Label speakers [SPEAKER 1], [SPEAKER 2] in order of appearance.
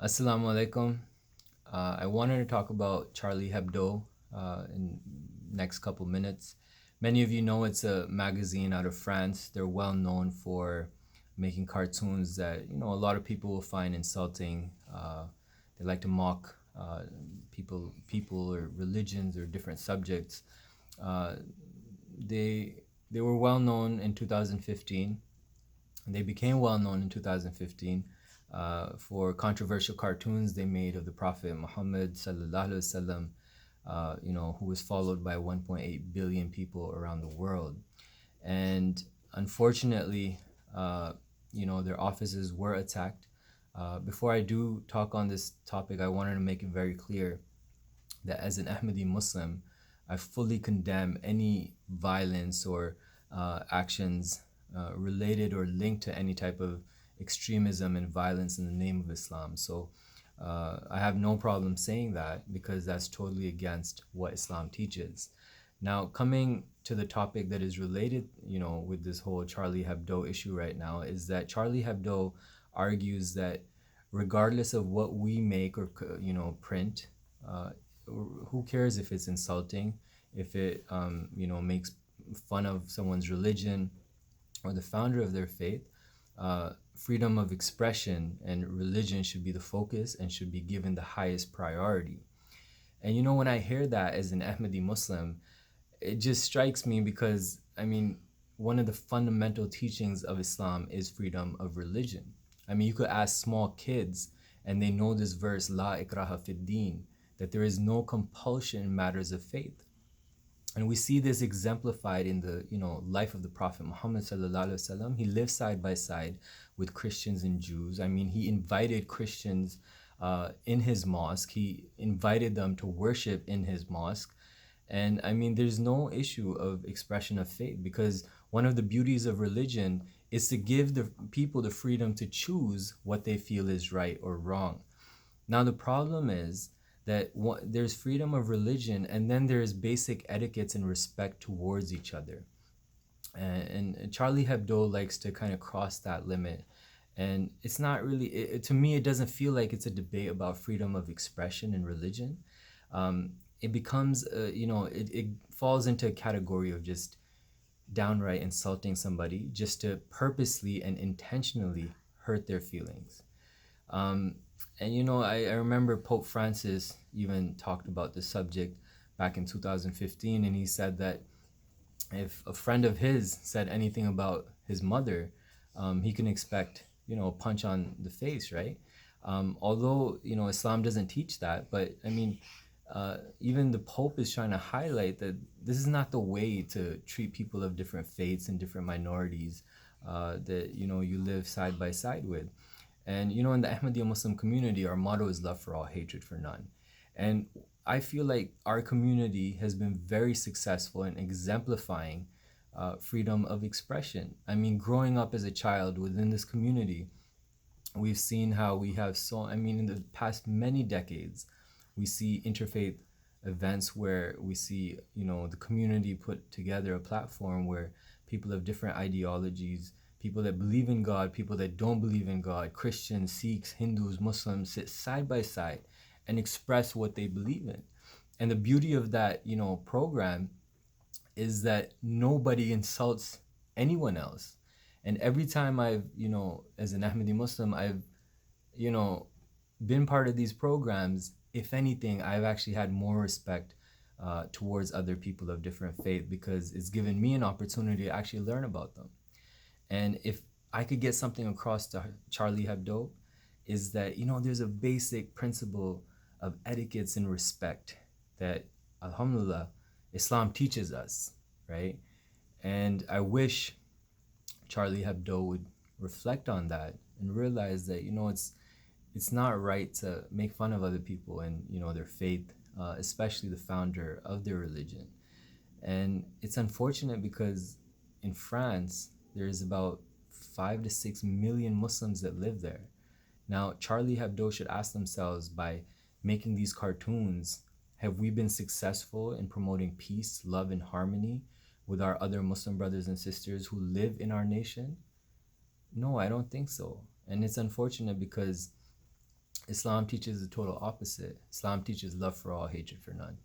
[SPEAKER 1] Assalamu alaikum. I wanted to talk about Charlie Hebdo in next couple minutes. Many of you know it's a magazine out of France. They're well known for making cartoons that a lot of people will find insulting. They like to mock people or religions or different subjects. Uh, they were well known in 2015. They became well known in 2015 for controversial cartoons they made of the Prophet Muhammad sallallahu alaihi wasallam, who was followed by 1.8 billion people around the world. And unfortunately, their offices were attacked. Before I do talk on this topic, I wanted to make it very clear that as an Ahmadi Muslim, I fully condemn any violence or actions related or linked to any type of extremism and violence in the name of Islam. So I have no problem saying that because that's totally against what Islam teaches. Now, coming to the topic that is related, with this whole Charlie Hebdo issue right now, is that Charlie Hebdo argues that regardless of what we make or print, uh, who cares if it's insulting, if it makes fun of someone's religion or the founder of their faith. Freedom of expression and religion should be the focus and should be given the highest priority. And when I hear that as an Ahmadi Muslim, it just strikes me because one of the fundamental teachings of Islam is freedom of religion. You could ask small kids and they know this verse, La ikraha fid din, that there is no compulsion in matters of faith. And we see this exemplified in the life of the Prophet Muhammad sallallahu alaihi wasallam. He lived side by side with Christians and Jews. He invited Christians in his mosque. He invited them to worship in his mosque. And there's no issue of expression of faith because one of the beauties of religion is to give the people the freedom to choose what they feel is right or wrong. Now, the problem is that there's freedom of religion and then there's basic etiquettes and respect towards each other. And Charlie Hebdo likes to kind of cross that limit. And it's not really, to me, it doesn't feel like it's a debate about freedom of expression and religion. It becomes, it falls into a category of just downright insulting somebody just to purposely and intentionally hurt their feelings. I remember Pope Francis even talked about this subject back in 2015, and he said that if a friend of his said anything about his mother, he can expect, a punch on the face, right? Although, Islam doesn't teach that, but even the Pope is trying to highlight that this is not the way to treat people of different faiths and different minorities that, you live side by side with. And in the Ahmadiyya Muslim community, our motto is love for all, hatred for none. And I feel like our community has been very successful in exemplifying freedom of expression. Growing up as a child within this community, we've seen how we have in the past many decades, we see interfaith events where we see, the community put together a platform where people of different ideologies, people that believe in God, people that don't believe in God, Christians, Sikhs, Hindus, Muslims sit side by side and express what they believe in. And the beauty of that, program is that nobody insults anyone else. And every time I've, as an Ahmadi Muslim, I've, been part of these programs, if anything, I've actually had more respect towards other people of different faith because it's given me an opportunity to actually learn about them. And if I could get something across to Charlie Hebdo, is that, there's a basic principle of etiquettes and respect that, alhamdulillah, Islam teaches us, right? And I wish Charlie Hebdo would reflect on that and realize that, it's not right to make fun of other people and, their faith, especially the founder of their religion. And it's unfortunate because in France, there's about 5 to 6 million Muslims that live there. Now, Charlie Hebdo should ask themselves, by making these cartoons, have we been successful in promoting peace, love, and harmony with our other Muslim brothers and sisters who live in our nation? No, I don't think so. And it's unfortunate because Islam teaches the total opposite. Islam teaches love for all, hatred for none.